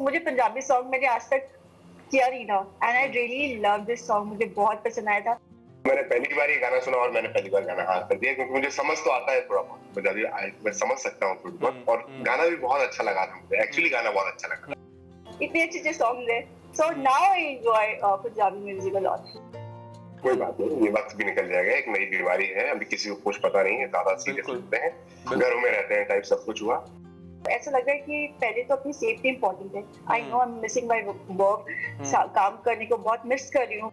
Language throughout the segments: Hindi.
मुझे पंजाबी सॉन्ग मैंने आज तक किया नहीं था and I really love this song, मुझे बहुत पसंद आया था। मैंने पहली बार ये गाना सुना और मैंने पहली बार गाना हाँ कर दिया, क्योंकि मुझे समझ तो आता है थोड़ा बहुत पंजाबी, मैं समझ सकता हूँ थोड़ी बहुत, और गाना भी बहुत अच्छा लगा था मुझे, एक्चुअली गाना बहुत अच्छा लगा। इतने अच्छे सॉन्ग है, so now I enjoy Punjabi music a lot. कोई बात नहीं, ये वक्त भी निकल जाएगा, एक नई बीमारी है, अभी किसी को कुछ पता नहीं है, ज्यादा सीरियस होते हैं, घरों में रहते हैं टाइप सब कुछ हुआ। ऐसा लग रहा है कि पहले तो अपनी सेफ्टी इंपॉर्टेंट है। I know I am missing my work, काम करने को बहुत मिस कर रही हूँ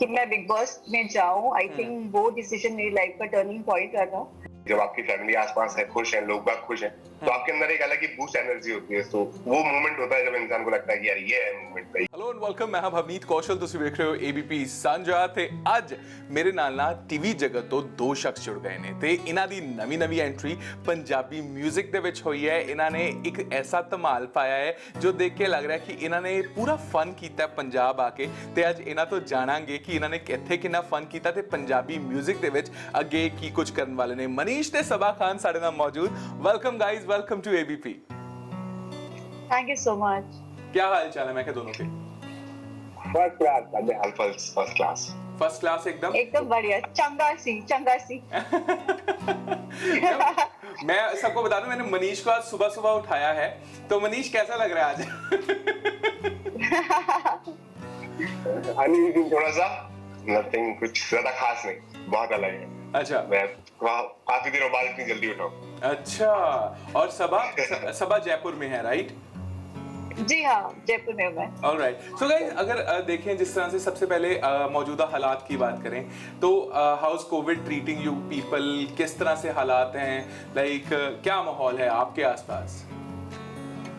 कि मैं बिग बॉस में जाऊँ। आई थिंक वो डिसीजन मेरी लाइफ का टर्निंग पॉइंट रहा था। जब आपकी फैमिली आसपास है, खुश है, लोग बाग खुश हैं, तो आपके अंदर एक अलग ही बूस्ट एनर्जी होती है। तो वो मोमेंट होता है जब इंसान को लगता है कि यार ये है मोमेंट भाई। हेलो एंड वेलकम, मैं भवनीत कौशल, ਤੁਸੀਂ ਵੇਖ ਰਹੇ ਹੋ ABP ਸਾਂਝਾ ਤੇ ਅੱਜ ਮੇਰੇ ਨਾਲ ਟੀਵੀ ਜਗਤ ਤੋਂ ਦੋ ਸ਼ਖਸ ਜੁੜ ਗਏ ਨੇ ਤੇ ਇਹਨਾਂ ਦੀ ਨਵੀਂ ਐਂਟਰੀ ਪੰਜਾਬੀ 뮤직 ਦੇ ਵਿੱਚ ਹੋਈ ਹੈ। ਇਹਨਾਂ ਨੇ ਇੱਕ ਐਸਾ ਧਮਾਲ ਪਾਇਆ ਹੈ ਜੋ ਦੇਖ ਕੇ ਲੱਗ ਰਿਹਾ ਕਿ ਇਹਨਾਂ ਨੇ ਪੂਰਾ ਫਨ ਕੀਤਾ ਪੰਜਾਬ ਆ ਕੇ ਤੇ ਅੱਜ ਇਹਨਾਂ ਤੋਂ ਜਾਣਾਂਗੇ ਕਿ ਇਹਨਾਂ ਨੇ ਕਿੱਥੇ ਕਿੰਨਾ ਫਨ ਕੀਤਾ ਤੇ ਪੰਜਾਬੀ 뮤직 ਦੇ ਵਿੱਚ ਅੱਗੇ ਕੀ ਕੁਝ ਕਰਨ ਵਾਲੇ ਨੇ। ਮਨੀਸ਼ ਤੇ ਸਬਾ ਖਾਨ ਸਾਡੇ ਨਾਲ ਮੌਜੂਦ। Welcome guys, welcome to ABP। Thank you so much. क्या हाल चाल है मैं दोनों के? फर्स्ट क्लास एकदम बढ़िया, चंगा सी मैं सबको बता दूं, मैंने मनीष को आज सुबह उठाया है, तो मनीष कैसा लग रहा है आज? थोड़ा सा नथिंग, कुछ ज्यादा खास नहीं, बहुत अलग है। अच्छा, मैं काफी दिनों बाद इतनी जल्दी उठा। अच्छा, और सबा जयपुर में है, राइट? जी हाँ, जयपुर में मैं। ऑलराइट, सो गाइस, अगर देखें जिस तरह से सबसे पहले मौजूदा हालात की बात करें तो how is Covid treating you people, किस तरह से हालात हैं, लाइक क्या माहौल है आपके आसपास?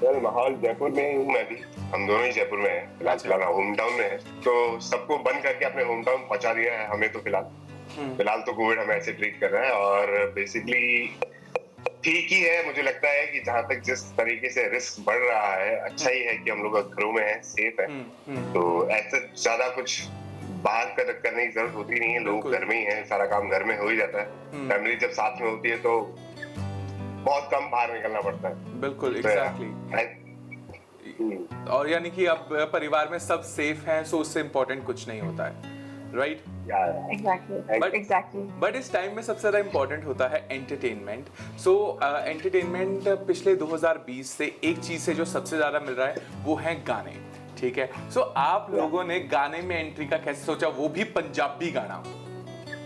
वेल, माहौल जयपुर में हूँ मैं भी, हम दोनों ही जयपुर में हैं फिलहाल, होम टाउन में है, तो सबको बंद करके अपने होम टाउन पहुंचा दिया है हमें। तो फिलहाल तो कोविड हमें ऐसे ट्रीट कर रहा है और बेसिकली ठीक ही है। मुझे लगता है कि जहां तक जिस तरीके से रिस्क बढ़ रहा है, अच्छा ही है कि हम लोग घरों में हैं, सेफ है, तो ऐसे ज्यादा कुछ बाहर करने की जरूरत होती नहीं है। लोग घर में ही हैं, सारा काम घर में हो ही जाता है। फैमिली जब साथ में होती है तो बहुत कम बाहर निकलना पड़ता है। बिल्कुल, एग्जैक्टली। और यानी कि अब परिवार में सब सेफ हैं, सो उससे इम्पोर्टेंट कुछ नहीं होता है, राइट? एग्जैक्टली। बट इस टाइम में सबसे ज्यादा इम्पोर्टेंट होता है एंटरटेनमेंट। सो एंटरटेनमेंट पिछले 2020 से एक चीज से जो सबसे ज्यादा मिल रहा है वो है गाने, ठीक है? सो आप लोगों ने गाने में एंट्री का कैसे सोचा, वो भी पंजाबी गाना?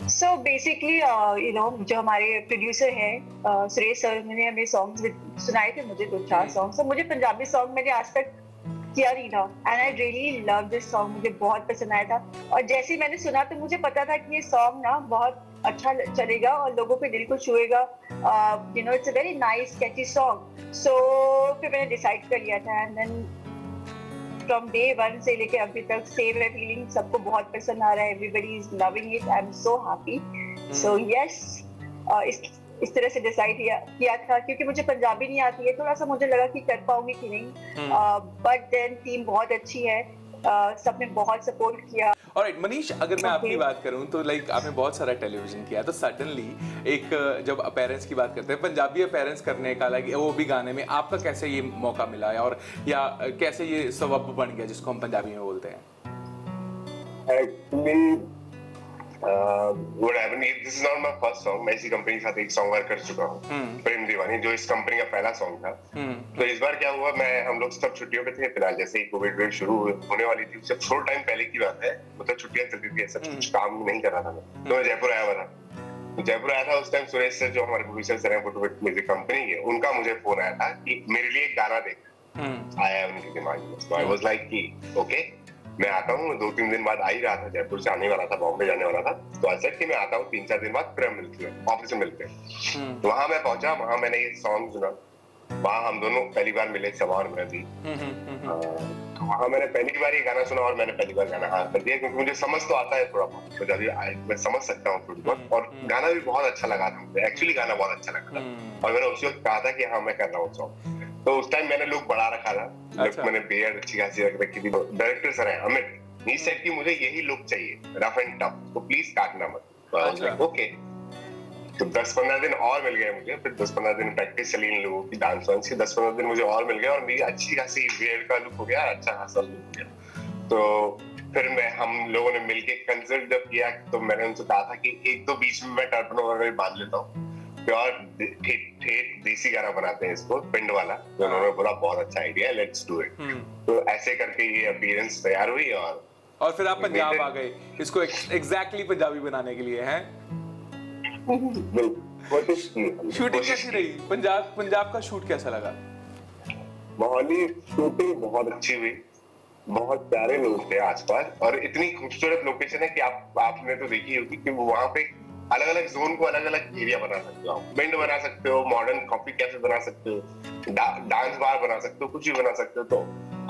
सो बेसिकली जो हमारे प्रोड्यूसर हैं सुरेश सर, ने हमें सॉन्ग्स सुनाए थे, मुझे 2-4 सॉन्ग। तो मुझे पंजाबी सॉन्ग मैंने आज तक किया नहीं था and I really love this song, मुझे बहुत पसंद आया था। और जैसे ही मैंने सुना तो मुझे पता था कि ये सॉन्ग ना बहुत अच्छा चलेगा और लोगों के दिल को छुएगा। It's a very nice catchy song. So फिर मैंने डिसाइड कर लिया था एंड देन फ्रॉम डे 1 से लेके अभी तक सेम है फीलिंग, सबको बहुत पसंद आ रहा है, everybody is loving it, I am so happy. So yes, इस तरह से डिसाइड किया था, क्योंकि मुझे पंजाबी नहीं आती है, थोड़ा सा मुझे लगा कि कर पाऊंगी कि नहीं, बट देन टीम बहुत अच्छी है, सबने बहुत सपोर्ट किया। ऑलराइट मनीष, अगर मैं आपकी बात करूं तो लाइक आपने बहुत सारा टेलीविजन किया, तो सडनली एक जब अपीयरेंस की बात करते हैं, पंजाबी अपीयरेंस करने का, लाइक वो भी गाने में, आपका कैसे ये मौका मिला है और या कैसे ये सबब बन गया जिसको हम पंजाबी में बोलते हैं? Actually, what happened, this is not my first song. मैं इसी कंपनी के साथ एक सॉन्ग वर्क कर चुका हूँ, प्रेम दीवानी, जो इस कंपनी का पहला सॉन्ग था। तो इस बार क्या हुआ, हम लोग सब छुट्टियों पे थे फिलहाल, जैसे ही कोविड वेव शुरू होने वाली थी, उससे थोड़ा टाइम पहले की बात है, मतलब छुट्टियां चलती थी, ऐसा कुछ काम नहीं कर रहा था मैं, तो मैं जयपुर आया हुआ था। जयपुर आया था उस टाइम, सुरेश सर जो हमारे प्रोड्यूसर हैं फुटवर्क म्यूजिक कंपनी के, उनका मुझे फोन आया था कि मेरे लिए एक गाना देख, आया है उनके दिमाग में। तो आई वाज लाइक कि ओके, मैं आता हूँ। 2-3 दिन बाद आ ही रहा था, जयपुर से आने वाला था, बॉम्बे जाने वाला था, तो आई सेड कि मैं आता हूँ 3-4 दिन बाद, फिर हम मिलते हैं, ऑफिस में मिलते हैं। तो वहां मैं पहुंचा, वहां मैंने ये सॉन्ग सुना, वहां हम दोनों पहली बार मिले, सबा और मैं भी। तो वहां मैंने पहली बार ये गाना सुना और मैंने पहली बार गाना हाँ कर दिया, क्योंकि मुझे समझ तो आता है थोड़ा बहुत पंजाबी, मैं समझ सकता हूँ थोड़ी बहुत, और गाना भी बहुत अच्छा लगा था मुझे, एक्चुअली गाना बहुत अच्छा लगा था। और मैंने उसी वक्त कहा था कि हाँ मैं कर रहा हूँ सॉन्ग। तो उस टाइम मैंने लुक बढ़ा रखा था, मैंने बियर्ड अच्छी खासी रख रखी थी। डायरेक्टर सर है अमित, he said कि मुझे यही लुक चाहिए, रफ एंड टफ, तो प्लीज काटना मत। ओके, तो 10-15 दिन और मिल गए मुझे, फिर 10-15 दिन प्रैक्टिस चली इन लोगों की डांस वांस की, 10-15 दिन मुझे और मिल गए और मेरी अच्छी खासी वियर्ड का लुक हो गया, अच्छा खासा लुक हो गया। तो फिर हम लोगों ने मिलके कंसर्ट जब किया तो मैंने उनसे कहा था कि एक तो बीच में मैं टर्पन वगैरह बांध लेता हूँ, प्योर ठेठ देसी गाना बनाते हैं इसको, पिंड वाला। तो उन्होंने बोला बहुत अच्छा आइडिया है, लेट्स डू इट। तो ऐसे करके ये अपीयरेंस तैयार हुई और फिर आप पंजाब आ गए इसको एग्जैक्टली पंजाबी बनाने के लिए, हैं? शूटिंग कैसी रही? पंजाब का शूट कैसा लगा? मोहाली शूटिंग बहुत अच्छी हुई, बहुत प्यारे लोग थे आसपास और इतनी खूबसूरत लोकेशन है कि आपने तो देखी होगी कि वहां पे अलग अलग जोन को अलग अलग एरिया बना सकते हो, आप बेंड बना सकते हो, मॉडर्न कॉफी कैफे बना सकते हो, डांस बार बना सकते हो, कुछ भी बना सकते हो। तो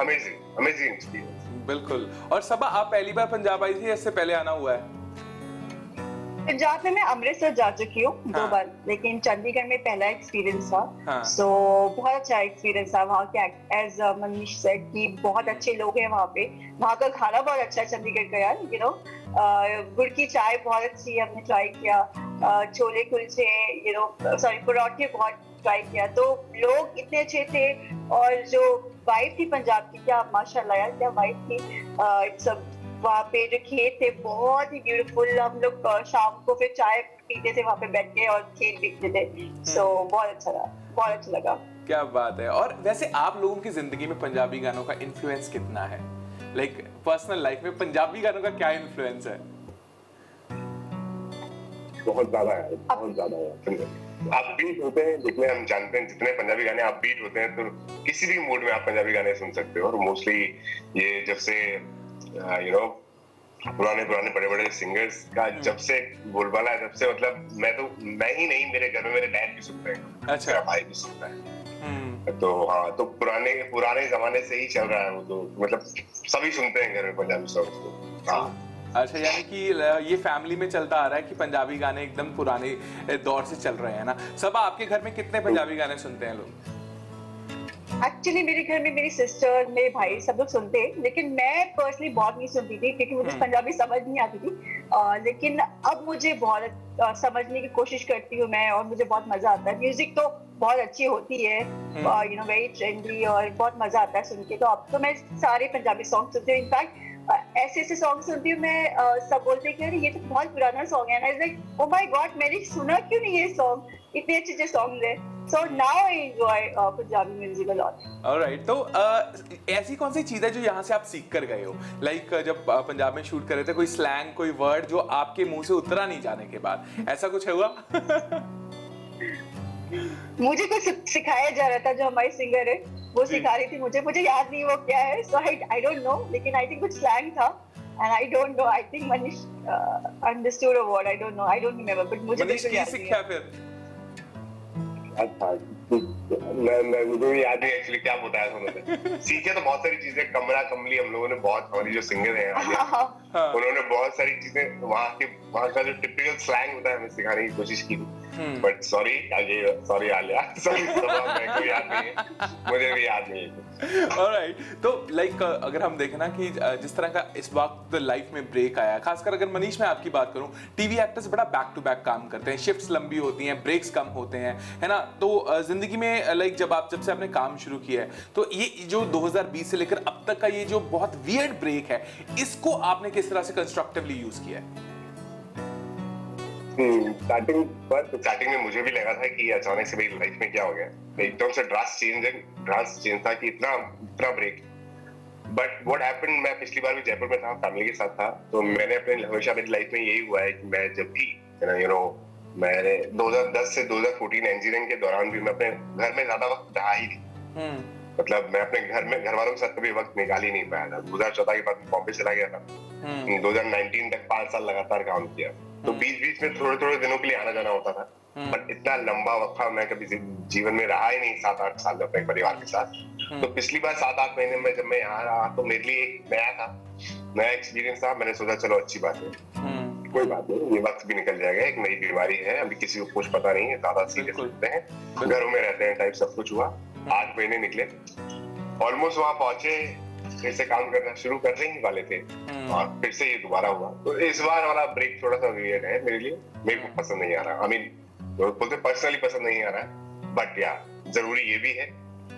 अमेजिंग एक्सपीरियंस। बिल्कुल। और सबा, आप पहली बार पंजाब आई थी, इससे पहले आना हुआ है? पंजाब में मैं अमृतसर जा चुकी हूँ 2 बार, लेकिन चंडीगढ़ में पहला एक्सपीरियंस था। सो बहुत अच्छा एक्सपीरियंस था वहाँ के। एज मनीष सेड कि बहुत अच्छे लोग हैं वहाँ पे, वहाँ का खाना बहुत अच्छा है चंडीगढ़ का यार, यू नो गुड़ की चाय बहुत अच्छी है, हमने ट्राई किया, chole kulche, you know sorry पराठे बहुत ट्राई किया। तो लोग इतने अच्छे थे और जो वाइफ थी पंजाब की, क्या माशाल्लाह यार क्या वाइफ थी। सब वहाँ पे जो खेत थे बहुत ही ब्यूटीफुल, हम लोग शाम को फिर चाय पीते थे वहाँ पे बैठ के और खेत देखते थे। सो बहुत अच्छा लगा। क्या बात है। और वैसे आप लोगों की जिंदगी में पंजाबी गानों का इन्फ्लुएंस कितना है? लाइक पर्सनल लाइफ में पंजाबी गानों का क्या इन्फ्लुएंस है? बहुत ज्यादा है। आप बीट होते हैं, जितने हम जानते हैं, जितने पंजाबी गाने आप बीट होते हैं, तो किसी भी मूड में आप पंजाबी गाने सुन सकते हो। और मोस्टली ये जब से यू नो पुराने बड़े सिंगर्स का जब से बोलबाला है, तब से मतलब मैं ही नहीं, मेरे घर में मेरे डैड भी सुनते हैं, अच्छा, मेरा भाई भी सुनता है। तो हाँ, तो पुराने जमाने से ही चल रहा है वो, तो मतलब सभी सुनते हैं घर में पंजाबी सॉन्ग्स को। हाँ, अच्छा, यानी कि ये फैमिली में चलता आ रहा है कि पंजाबी गाने एकदम पुराने दौर से चल रहे हैं ना। सब आपके घर में कितने पंजाबी गाने सुनते हैं लोग? एक्चुअली मेरे घर में मेरी सिस्टर, मेरे भाई सब लोग सुनते हैं, लेकिन मैं पर्सनली बहुत नहीं सुनती थी क्योंकि मुझे पंजाबी समझ नहीं आती थी। लेकिन अब मुझे बहुत समझने की कोशिश करती हूँ मैं, और मुझे बहुत मजा आता है। म्यूजिक तो बहुत अच्छी होती है, यू नो वेरी ट्रेंडी, और बहुत मजा आता है सुन के। तो अब तो मैं सारे पंजाबी सॉन्ग सुनती हूँ। इनफैक्ट ऐसे सॉन्ग सुनती हूँ मैं, सब बोलते हैं कि ये तो बहुत पुराना सॉन्ग है, ना लाइक ओ माय गॉड, मैंने सुना क्यों नहीं ये सॉन्ग, इतने अच्छे सॉन्ग है। So now I enjoy Punjabi music a lot. Alright, तो ऐसी कौन सी चीज है जो यहाँ से आप सीख कर गए हो? लाइक जब पंजाब में शूट कर रहे थे, कोई स्लैंग, कोई वर्ड जो आपके मुंह से उतरा नहीं जाने के बाद, ऐसा कुछ हुआ? मुझे कुछ सिखाया जा रहा था, जो हमारी सिंगर है वो सिखा रही थी मुझे याद नहीं वो क्या है, so I don't know, लेकिन I think कुछ स्लैंग था, and I don't know, I think Manish understood a word, I don't know, I don't remember, but मुझे मनीष की सीखा फिर? अच्छा, मुझे भी याद नहीं एक्चुअली क्या बताया था उन्होंने। सीखे तो बहुत सारी चीजें, कमरा कमली हम लोगों ने बहुत, हमारी जो सिंगर है उन्होंने बहुत सारी चीजें वहाँ का जो टिपिकल स्लैंग होता है हमें सिखाने की कोशिश की थी। बट सॉरी आलिया, मेरे को याद नहीं है, मुझे भी याद नहीं है। ऑलराइट, तो लाइक अगर हम देखें ना कि जिस तरह का इस वक्त लाइफ में ब्रेक आया, खासकर अगर मनीष मैं आपकी बात करूं, टीवी एक्टर्स बड़ा बैक टू बैक काम करते हैं, शिफ्ट्स लंबी होती हैं, ब्रेक्स कम होते हैं, है ना। तो जिंदगी में लाइक जब से आपने काम शुरू किया है, तो ये जो 2020 से लेकर अब तक का ये जो बहुत वियर्ड ब्रेक है, इसको आपने किस तरह से कंस्ट्रक्टिवली यूज किया है? स्टार्टिंग में मुझे भी लगा था कि अचानक से मेरी लाइफ में क्या हो गया, एकदम से ड्रास्ट चेंज था कि इतना ब्रेक। बट व्हाट हैपेंड, मैं पिछली बार भी जयपुर में था, फैमिली के साथ था, तो मैंने अपने हमेशा मेरी लाइफ में यही हुआ है कि मैं जब भी यू नो मैंने 2010 से 2014 इंजीनियरिंग के दौरान भी मैं अपने घर में ज्यादा वक्त रहा ही नहीं। मतलब मैं अपने घर वालों के साथ कभी वक्त निकाल ही नहीं पाया था। 2014 के बाद बॉम्बे चला गया था, 2019 तक 5 साल लगातार काम किया, तो बीच में थोड़े दिनों के लिए आना जाना होता था, बट इतना लंबा वक्त मैं कभी जीवन में रहा ही नहीं, 7-8 साल अपने परिवार के साथ। तो पिछली बार 7-8 महीने में जब मैं यहाँ रहा, तो मेरे लिए एक नया एक्सपीरियंस था। मैंने सोचा चलो अच्छी बात है, कोई बात नहीं, ये वक्त भी निकल जाएगा, एक नई बीमारी है, अभी किसी को कुछ पता नहीं है, ज्यादा सीरियस होते हैं, घरों में रहते हैं टाइप सब कुछ हुआ। 8 महीने निकले, ऑलमोस्ट वहां पहुंचे, फिर से काम करना शुरू करने ही वाले थे, और फिर से ये दोबारा हुआ। तो इस बार वाला ब्रेक थोड़ा सा वियर्ड है मेरे लिए, मेरे को पसंद नहीं आ रहा। आई मीन तो बोलते पर्सनली पसंद नहीं आ रहा है, बट या जरूरी ये भी है,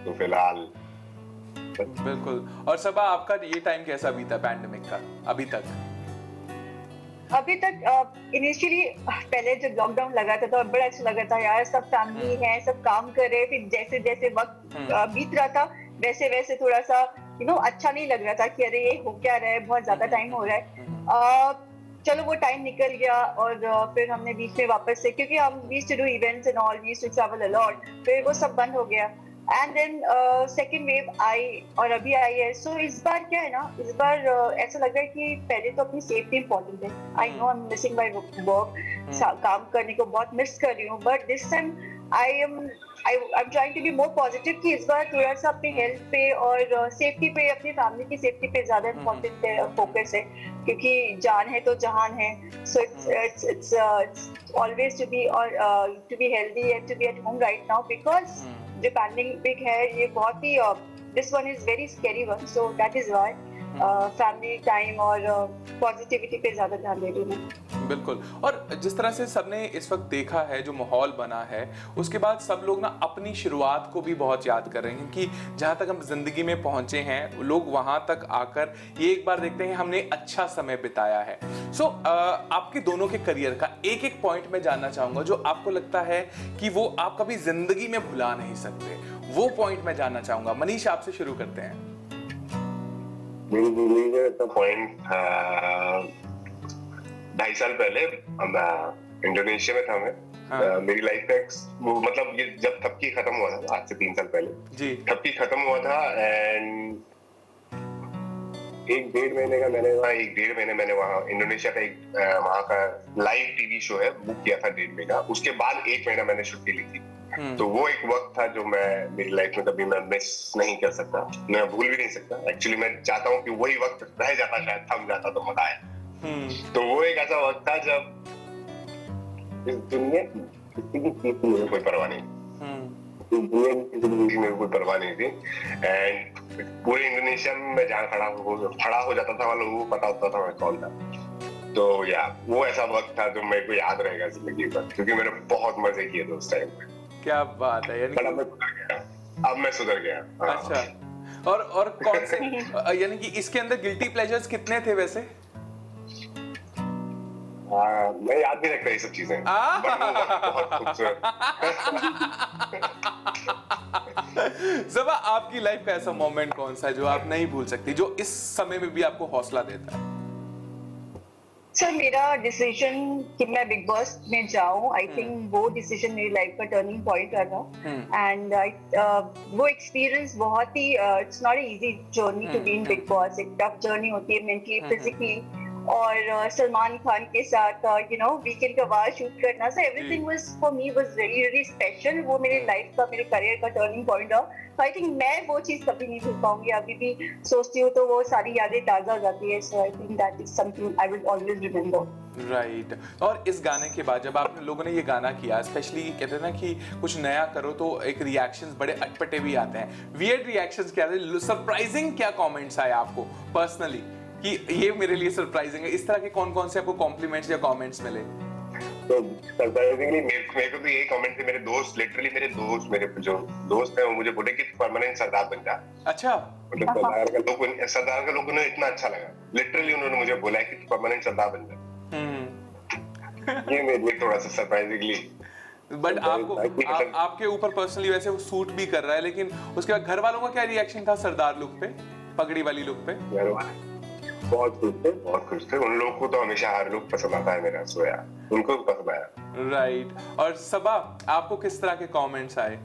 तो फिलहाल बिल्कुल। और सबा, आपका ये टाइम कैसा बीता पैंडेमिक का अभी तक? अभी तक इनिशियली पहले जब लॉकडाउन लगा था तो बड़ा अच्छा लगा था यार, सब फैमिली है, सब काम कर रहे थे, जैसे जैसे वक्त बीत रहा था वैसे वैसे थोड़ा सा अच्छा नहीं लग रहा था कि अरे ये हो क्या रहा है, बहुत ज्यादा टाइम हो रहा है। चलो वो टाइम निकल गया और फिर हमने बीच में वापस से, क्योंकि हम we used to do events and all, we used to travel a lot, फिर वो सब बंद हो गया एंड देन सेकेंड वेव आई और अभी आई है। सो इस बार क्या है ना, इस बार ऐसा लग रहा है कि पहले तो अपनी सेफ्टी इंपॉर्टेंट है। I know I am missing my work, काम करने को बहुत मिस कर रही हूँ, but this time I am trying to be more positive कि इस बार थोड़ा सा अपनी हेल्थ पे और सेफ्टी पे, अपनी फैमिली की सेफ्टी पे ज्यादा इम्पोर्टेंट है, फोकस है, क्योंकि जान है तो जहान है। So it's always to be healthy and to be at home right now, because जो पैंडेमिक है ये बहुत ही this one is very scary one, so that is why family time और पॉजिटिविटी पे ज्यादा ध्यान दे रही हूँ। बिल्कुल। और जिस तरह से सबने इस वक्त देखा है, जो माहौल बना है, उसके बाद सब लोग ना अपनी शुरुआत को भी बहुत याद कर रहे हैं कि जहाँ तक हम जिंदगी में पहुंचे हैं, लोग वहां तक आकर ये एक बार देखते हैं हमने अच्छा समय बिताया है। सो आपके दोनों के करियर का एक एक पॉइंट में जानना चाहूंगा जो आपको लगता है कि वो आप कभी जिंदगी में भुला नहीं सकते, वो पॉइंट मैं जानना चाहूंगा। मनीष, आपसे शुरू करते हैं। मेरी जिंदगी का तो पॉइंट 2.5 साल पहले इंडोनेशिया में था मैं। हाँ। मेरी लाइफ का मतलब ये जब थपकी खत्म हुआ था, आज से 3 साल पहले जी, थपकी खत्म हुआ था एंड 1-1.5 महीने मैंने वहाँ इंडोनेशिया का एक वहाँ का लाइव टीवी शो है बुक किया था 1.5 महीना। उसके बाद 1 महीना मैंने छुट्टी ली थी। तो वो एक वक्त था जो मैं मेरी लाइफ में कभी मैं मिस नहीं कर सकता, मैं भूल भी नहीं सकता। एक्चुअली मैं चाहता हूँ कि वही वक्त रह जाता, शायद थम जाता तो मजा आए। तो वो एक ऐसा वक्त था जब इस दुनिया किसी की चीज की मुझे कोई परवाह नहीं, दुनिया की किसी की मेरे कोई परवाह नहीं थी। एंड पूरे इंडोनेशिया में मैं जहाँ खड़ा हो जाता था, लोगों को पता होता था मैं कौन था। तो या वो ऐसा वक्त था जो मेरे को याद रहेगा जिंदगी भर, क्योंकि मैंने बहुत मजे किए थे उस टाइम पे। क्या बात है, यानी अब मैं सुधर गया। अच्छा। और कौन से यानी कि इसके अंदर गिल्टी प्लेजर्स कितने थे वैसे? मैं याद नहीं रखता ये सब चीजें, बहुत खूबसूरत। ज़बा, आपकी लाइफ का ऐसा मोमेंट कौन सा है जो आप नहीं भूल सकती, जो इस समय में भी आपको हौसला देता है? सर मेरा डिसीजन कि मैं बिग बॉस में जाऊं, आई थिंक वो डिसीजन मेरी लाइफ का टर्निंग पॉइंट रहा था। एंड वो एक्सपीरियंस बहुत ही it's not easy journey to be in Bigg Boss. एक टफ जर्नी होती है मेंटली, फिजिकली, और सलमान खान के साथ वीकेंड का वार शूट करना, so everything was for me was very very special. वो मेरे लाइफ का, मेरे करियर का टर्निंग पॉइंट था। आई थिंक मैं वो चीज कभी नहीं भूल पाऊंगी। अभी भी सोचती हूँ तो वो सारी यादें ताजा हो जाती है। So I think that is something I will always remember. Right. और इस गाने के बाद जब आप लोगों ने ये गाना किया, स्पेशली कहते हैं ना कि कुछ नया करो तो एक रिएक्शंस बड़े अटपटे भी आते हैं, वियर्ड रिएक्शंस क्या थे, सरप्राइजिंग क्या कमेंट्स आए आपको पर्सनली कि ये मेरे लिए सरप्राइजिंग है? इस तरह के कौन-कौन से आपको कॉम्प्लीमेंट्स या कमेंट्स मिले? तो सरप्राइजिंगली मेरे को तो यही कमेंट थे, मेरे दोस्त, लिटरली मेरे जो दोस्त हैं वो मुझे बोले कि परमानेंट सरदार बन जा। अच्छा। मतलब सरदार का लोगों ने इतना अच्छा लगा, लिटरली उन्होंने मुझे बोला है कि परमानेंट सरदार बन जा। ये मेरे लिए थोड़ा सा सरप्राइजिंगली। बट आपके ऊपर पर्सनली वैसे वो सूट भी कर रहा है, लेकिन उसके बाद घर वालों का क्या रिएक्शन था सरदार लुक पे, पगड़ी वाली लुक पे? बहुत खुश थे। उन लोगों को तो हमेशा हर लुक पसंद आता है मेरा, सोया उनको पसंद आया। राइट। और सबा, आपको किस तरह के कमेंट्स आए?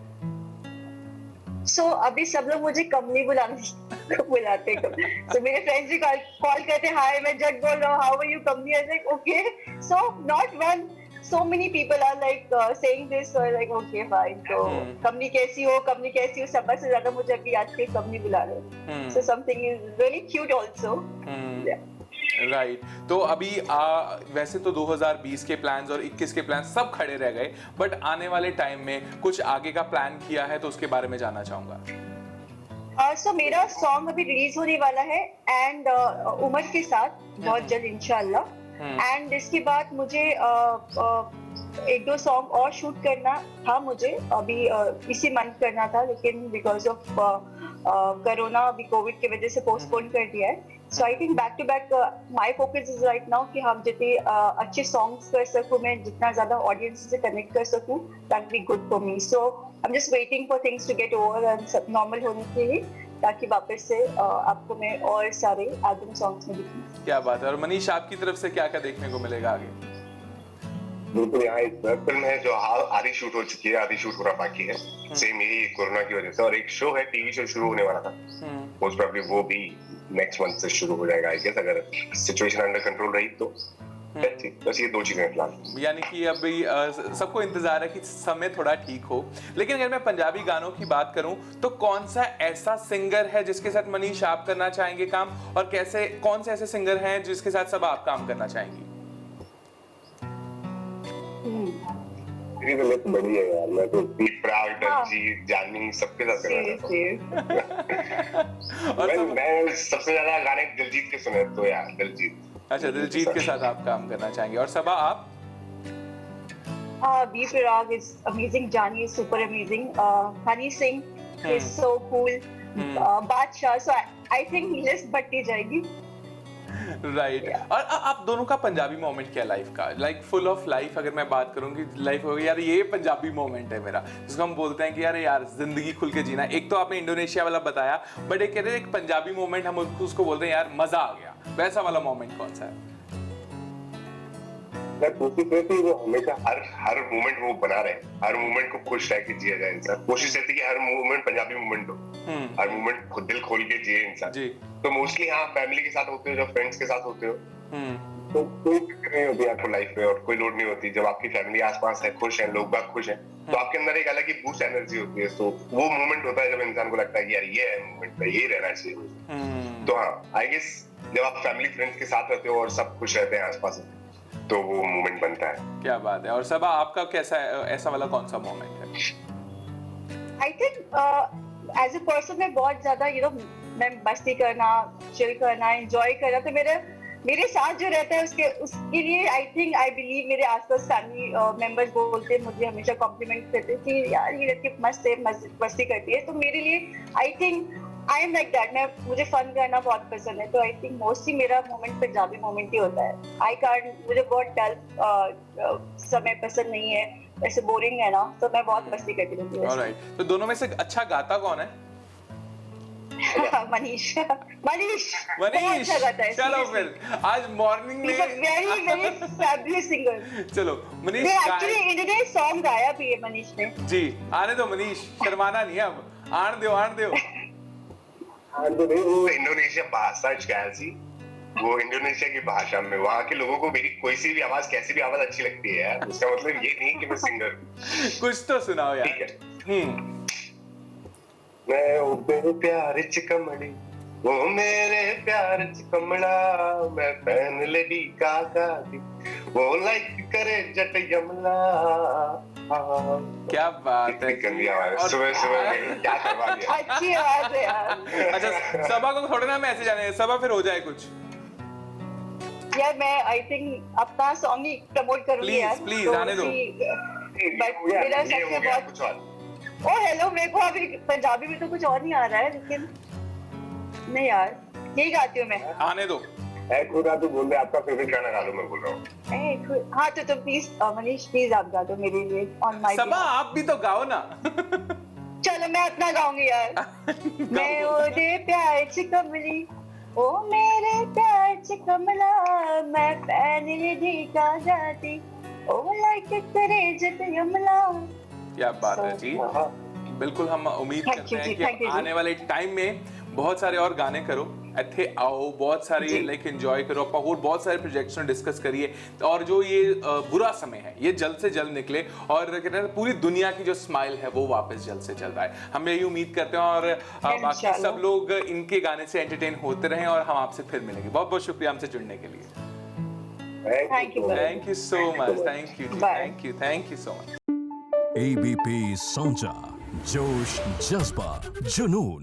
अभी सब लोग मुझे कमली बुलाते हैं। So मेरे फ्रेंड्स भी कॉल करते हैं, हाय मैं जग बोल रहा हूँ, how are you Kamli? I like okay. So not one, so many people are like saying this, so I'm like okay fine. तो कमली कैसी हो, सबसे से ज्यादा मुझे अभी आज के कमली बुला रहे हैं। So something is really cute also. Right. तो अभी वैसे तो 2020 के प्लान्स और 21 के प्लान्स सब खड़े रह गए, बट आने वाले टाइम में कुछ आगे का प्लान किया है तो उसके बारे में जानना चाहूंगा। So मेरा सॉन्ग अभी रिलीज होने वाला है एंड उमर के साथ बहुत जल्द इंशाल्लाह। एंड इसके बाद मुझे एक दो सॉन्ग और शूट करना था मुझे, अभी इसी मंथ करना था, लेकिन बिकॉज ऑफ कोरोना अभी कोविड की वजह से पोस्टपोन कर दिया है। So I think back to back my focus is right now कि हम जितने अच्छे सॉन्ग्स कर सकूं, मैं जितना ज्यादा ऑडियंस से कनेक्ट कर सकूं, that be good for me. So I am just waiting for things to get over and सब नॉर्मल होने के लिए, ताकि वापस से आपको मैं और सारे एल्बम सॉन्ग्स में दिखूं। क्या बात है। और मनीष, आपकी तरफ से क्या क्या देखने को मिलेगा आगे? बिल्कुल, यहाँ एक वेब फिल्म है जो आधी शूट हो चुकी है, आधी शूट होना बाकी है, सेम यही कोरोना की वजह से। और एक शो है, टीवी शो शुरू होने वाला था, मोस्ट प्रोबब्ली वो भी नेक्स्ट मंथ से शुरू हो जाएगा आई गेस, अगर सिचुएशन अंडर कंट्रोल रही तो। बस ये दो चीजें फिलहाल। यानी कि अभी सबको इंतजार है कि समय थोड़ा ठीक हो। लेकिन अगर मैं पंजाबी गानों की बात करूं तो कौन सा ऐसा सिंगर है जिसके साथ मनीष आप करना चाहेंगे काम, और कौन से ऐसे सिंगर हैं जिसके साथ सब आप काम करना चाहेंगी? मेरी तो लिस्ट बड़ी है यार, मैं तो प्राग, दलजीत, जानी सबके साथ करना चाहता हूँ। मैं सबसे ज्यादा गाने दिलजीत के सुने तो यार दिलजीत। अच्छा, दिलजीत के साथ आप काम करना चाहेंगे। और सबा, आप? बी प्राग इज अमेजिंग, जानी is super amazing, Honey Singh is so cool, बादशाह। सो आई थिंक लिस्ट बढ़ती जाएगी। राइट। और आप दोनों का पंजाबी मोमेंट क्या लाइफ का, लाइक फुल ऑफ लाइफ अगर मैं बात करूं कि लाइफ हो गई यार, ये पंजाबी मोमेंट है मेरा, जिसको हम बोलते हैं कि यार जिंदगी खुल के जीना। एक तो आपने इंडोनेशिया वाला बताया, बट एक कहते हैं एक पंजाबी मोमेंट, हम उसको बोलते हैं यार मजा आ गया, वैसा वाला मोमेंट कौन सा है? मैं कोशिश रहती है वो हमेशा हर मोमेंट वो बना रहे, हर मोमेंट को खुश रह के जिया जाए इंसान। कोशिश रहती है कि हर मोमेंट पंजाबी मोमेंट हो, हर मोमेंट खुद दिल खोल के जिए इंसान। तो मोस्टली हाँ फैमिली के साथ होते हो, जब फ्रेंड्स के साथ होते हो तो कोई फिक्र नहीं होती आपको लाइफ में, और कोई लोड नहीं होती। जब आपकी फैमिली आसपास है, खुश है, लोग बाग खुश हैं, तो आपके अंदर एक अलग ही बूस्ट एनर्जी होती है। तो वो मोमेंट होता है जब इंसान को लगता है कि यार ये है मोमेंट, ये रहना चाहिए। तो हाँ आई गेस जब आप फैमिली फ्रेंड्स के साथ रहते हो और सब खुश रहते हैं आसपास, तो वो मोमेंट बनता है। क्या बात है। और सबा, आपका कैसा ऐसा वाला कौन सा मोमेंट है? I think as a person मैं बहुत ज्यादा मैं मस्ती करना, चिल करना, एंजॉय करना, तो मेरे साथ जो रहता है उसके लिए आई बिलीव मेरे आसपास फैमिली मेंबर्स बोलते हैं, मुझे हमेशा कॉम्प्लीमेंट करते हैं कि यार ये लड़की मस्त है, मस्ती करती है। तो मेरे लिए I think I am like that, मुझे फन करना बहुत पसंद है। तो आई थिंक मोस्टली मेरा मोमेंट पंजाबी मोमेंट ही होता है। मुझे बहुत डल समय पसंद नहीं है, ऐसे बोरिंग है ना, तो मैं बहुत मस्ती करती रहती हूँ। ऑलराइट। तो दोनों में से अच्छा गाता कौन है? मनीष अच्छा गाता है। चलो फिर आज मॉर्निंग में वेरी फैबुलस सिंगर। चलो मनीष, एक्चुअली इंडियन सॉन्ग गाया भी है मनीष ने जी। आने दो मनीष, शर्माना नहीं है अब, आने दो। वो इंडोनेशिया भाषा कैसी, वो इंडोनेशिया की भाषा में वहाँ के लोगों को मेरी कोई सी भी आवाज, कैसी भी आवाज अच्छी लगती है यार, उसका मतलब ये नहीं कि मैं सिंगर। कुछ तो सुनाओ यार। ठीक है। मैं ओ मेरे प्यार च कमली, वो मेरे प्यार च कमला, मैं पहन लड़ी काका दी, वो लाइक करे जट यमला। क्या बात है। सुबह क्या करवा दिया। अच्छी आवाज है यार। अच्छा, सबा को थोड़ा ना मैसेज आने, सबा फिर हो जाए कुछ यार। मैं आई थिंक अपना सॉन्ग ही प्रमोट करूंगी यार, प्लीज आने दो। बट मेरा सबसे बहुत ओ हेलो, मेरे को अभी पंजाबी में तो कुछ और नहीं आ रहा है, लेकिन नहीं यार यही गाती हूँ मैं। आने दो। खुदा तू बोल दे आपका फेवरेट गाना गा लो, मैं बोल रहा हूँ। हाँ तो प्लीज मनीष प्लीज आप गा दो मेरे लिए ऑन माय। सबा आप भी तो गाओ ना। चलो मैं अपना गाऊंगी यार। मैं ओदे प्यार च कमली, ओ मेरे प्यार च कमला, मैं पहन लड़ी काका दी, ओ लाइक करे जट यमला। क्या बात है जी। बिल्कुल, हम उम्मीद करते हैं कि आने वाले टाइम में बहुत सारे और गाने करो, ਇੱਥੇ आओ, बहुत सारे लाइक एंजॉय करो, आप और बहुत सारे प्रोजेक्ट्स में डिस्कस करिए, और जो ये बुरा समय है ये जल्द से जल्द निकले, और कहते हैं पूरी दुनिया की जो स्माइल है वो वापस जल्द से जल्द आए। हम यही उम्मीद करते हैं, और बाकी सब लोग इनके गाने से एंटरटेन होते रहें, और हम आपसे फिर मिलेंगे। बहुत बहुत शुक्रिया हमसे जुड़ने के लिए। Thank you so much. Thank you so much. ABP Sonja, जोश जज्बा जुनून।